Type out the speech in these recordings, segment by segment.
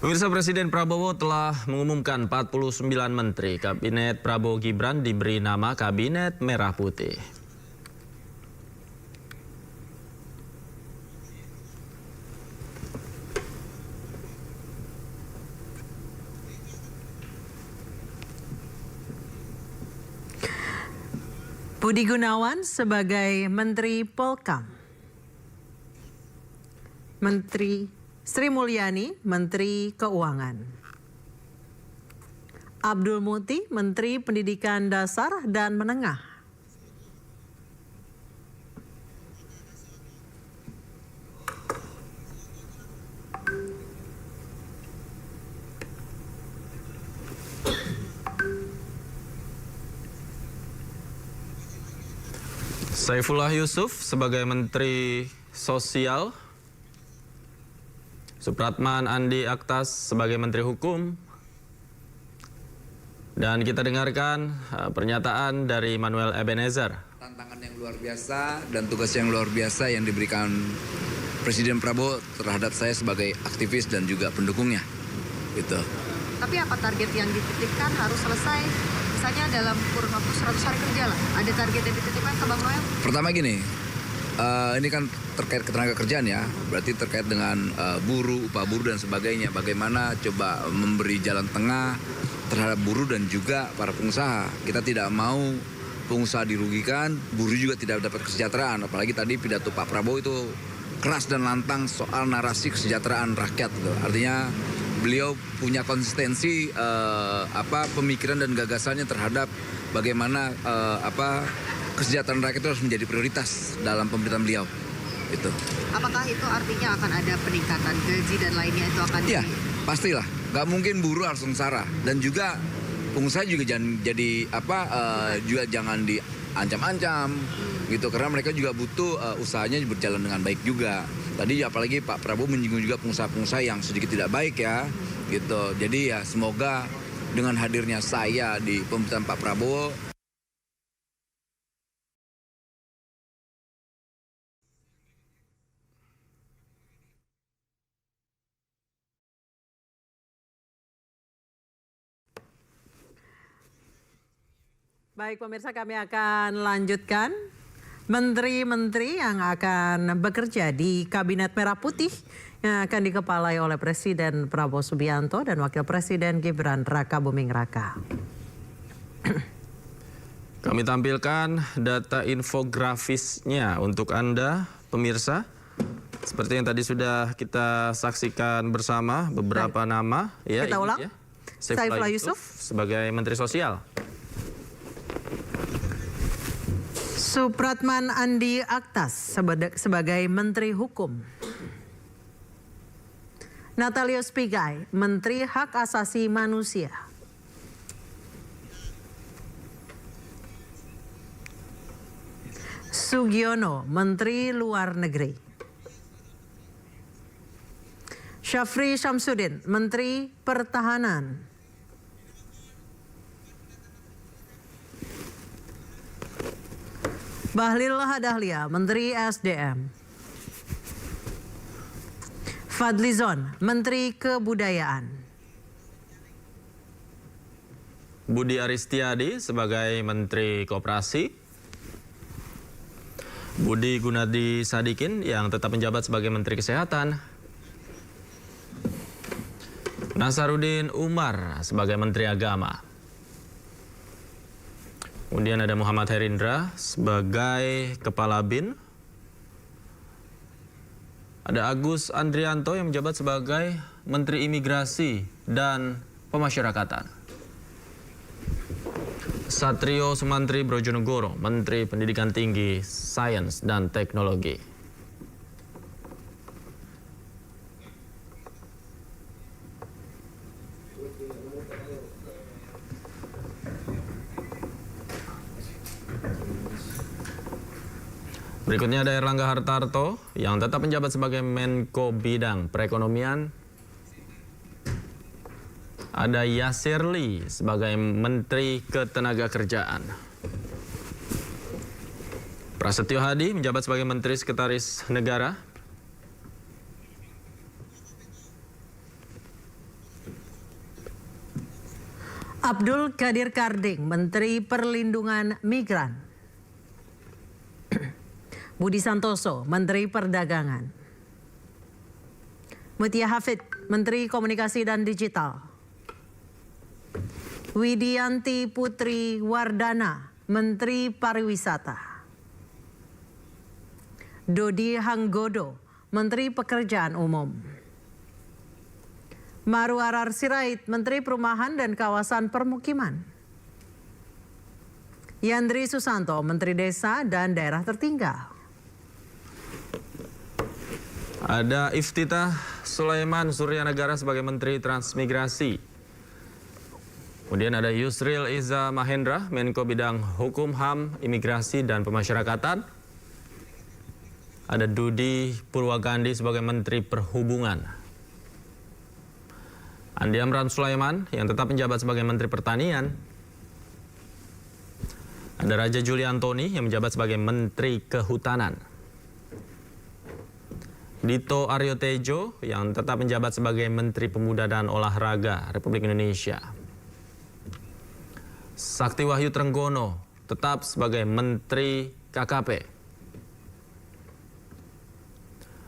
Pemirsa, Presiden Prabowo telah mengumumkan 49 menteri. Kabinet Prabowo Gibran diberi nama Kabinet Merah Putih. Budi Gunawan sebagai Menteri Polkam. Menteri Sri Mulyani, Menteri Keuangan. Abdul Muti, Menteri Pendidikan Dasar dan Menengah. Saifullah Yusuf sebagai Menteri Sosial. Supratman Andi Aktas sebagai Menteri Hukum. Dan kita dengarkan pernyataan dari Manuel Ebenezer. Tantangan yang luar biasa dan tugas yang luar biasa yang diberikan Presiden Prabowo terhadap saya sebagai aktivis dan juga pendukungnya. Gitu. Tapi apa target yang dititipkan harus selesai misalnya dalam kurun waktu 100 hari kerja lah? Ada target yang dititipkan ke Bang Noel? Pertama gini, ini kan terkait ketenaga kerjaan ya, berarti terkait dengan buruh, upah buruh dan sebagainya. Bagaimana coba memberi jalan tengah terhadap buruh dan juga para pengusaha. Kita tidak mau pengusaha dirugikan, buruh juga tidak dapat kesejahteraan. Apalagi tadi pidato Pak Prabowo itu keras dan lantang soal narasi kesejahteraan rakyat. Gitu. Artinya beliau punya konsistensi pemikiran dan gagasannya terhadap bagaimana kesejahteraan rakyat itu harus menjadi prioritas dalam pemerintahan beliau. Itu. Apakah itu artinya akan ada peningkatan gaji dan lainnya itu akan? Iya, pastilah. Gak mungkin buruh harus sengsara. Dan juga pengusaha juga jangan juga jangan diancam-ancam gitu, karena mereka juga butuh usahanya berjalan dengan baik juga. Tadi apalagi Pak Prabowo menyinggung juga pengusaha-pengusaha yang sedikit tidak baik ya, gitu. Jadi ya semoga dengan hadirnya saya di pemerintahan Pak Prabowo. Baik pemirsa, kami akan lanjutkan. Menteri-menteri yang akan bekerja di Kabinet Merah Putih yang akan dikepalai oleh Presiden Prabowo Subianto dan Wakil Presiden Gibran Raka Buming Raka. Kami tampilkan data infografisnya untuk Anda, pemirsa. Seperti yang tadi sudah kita saksikan bersama, beberapa nama. Ya, kita ulang. Ya. Saifullah Yusuf sebagai Menteri Sosial. Supratman Andi Aktas sebagai Menteri Hukum. Natalius Pigai, Menteri Hak Asasi Manusia. Sugiono, Menteri Luar Negeri. Syafri Syamsuddin, Menteri Pertahanan. Bahlil Lahadalia, Menteri SDM. Fadlizon, Menteri Kebudayaan. Budi Aristiadi sebagai Menteri Koperasi. Budi Gunadi Sadikin yang tetap menjabat sebagai Menteri Kesehatan. Nasaruddin Umar sebagai Menteri Agama. Kemudian ada Muhammad Herindra sebagai Kepala BIN. Ada Agus Andrianto yang menjabat sebagai Menteri Imigrasi dan Pemasyarakatan. Satrio Sumantri Brojonegoro, Menteri Pendidikan Tinggi, Sains dan Teknologi. Berikutnya ada Erlangga Hartarto yang tetap menjabat sebagai Menko Bidang Perekonomian. Ada Yasir Lee sebagai Menteri Ketenagakerjaan. Prasetyo Hadi menjabat sebagai Menteri Sekretaris Negara. Abdul Qadir Karding, Menteri Perlindungan Migran. Budi Santoso, Menteri Perdagangan. Mutia Hafid, Menteri Komunikasi dan Digital. Widianti Putri Wardana, Menteri Pariwisata. Dodi Hanggodo, Menteri Pekerjaan Umum. Marwarar Sirait, Menteri Perumahan dan Kawasan Permukiman. Yandri Susanto, Menteri Desa dan Daerah Tertinggal. Ada Iftitah Sulaiman Suryanegara sebagai Menteri Transmigrasi. Kemudian ada Yusril Iza Mahendra, Menko Bidang Hukum, HAM, Imigrasi dan Pemasyarakatan. Ada Dudi Purwagandi sebagai Menteri Perhubungan. Andi Amran Sulaiman yang tetap menjabat sebagai Menteri Pertanian. Ada Raja Juli Antoni yang menjabat sebagai Menteri Kehutanan. Dito Aryo Tejo yang tetap menjabat sebagai Menteri Pemuda dan Olahraga Republik Indonesia. Sakti Wahyu Trenggono tetap sebagai Menteri KKP.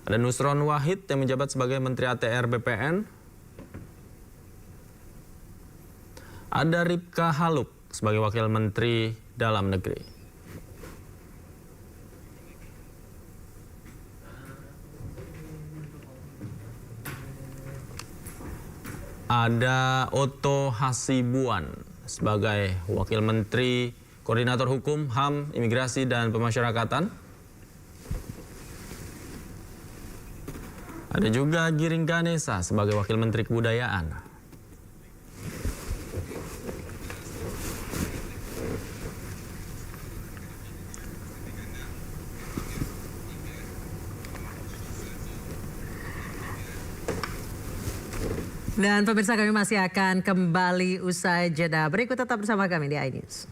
Ada Nusron Wahid yang menjabat sebagai Menteri ATR BPN. Ada Ripka Haluk sebagai Wakil Menteri Dalam Negeri. Ada Oto Hasibuan sebagai Wakil Menteri Koordinator Hukum, HAM, Imigrasi dan Pemasyarakatan. Ada juga Giring Ganesa sebagai Wakil Menteri Kebudayaan. Dan pemirsa, kami masih akan kembali usai jeda. Berikut tetap bersama kami di iNews.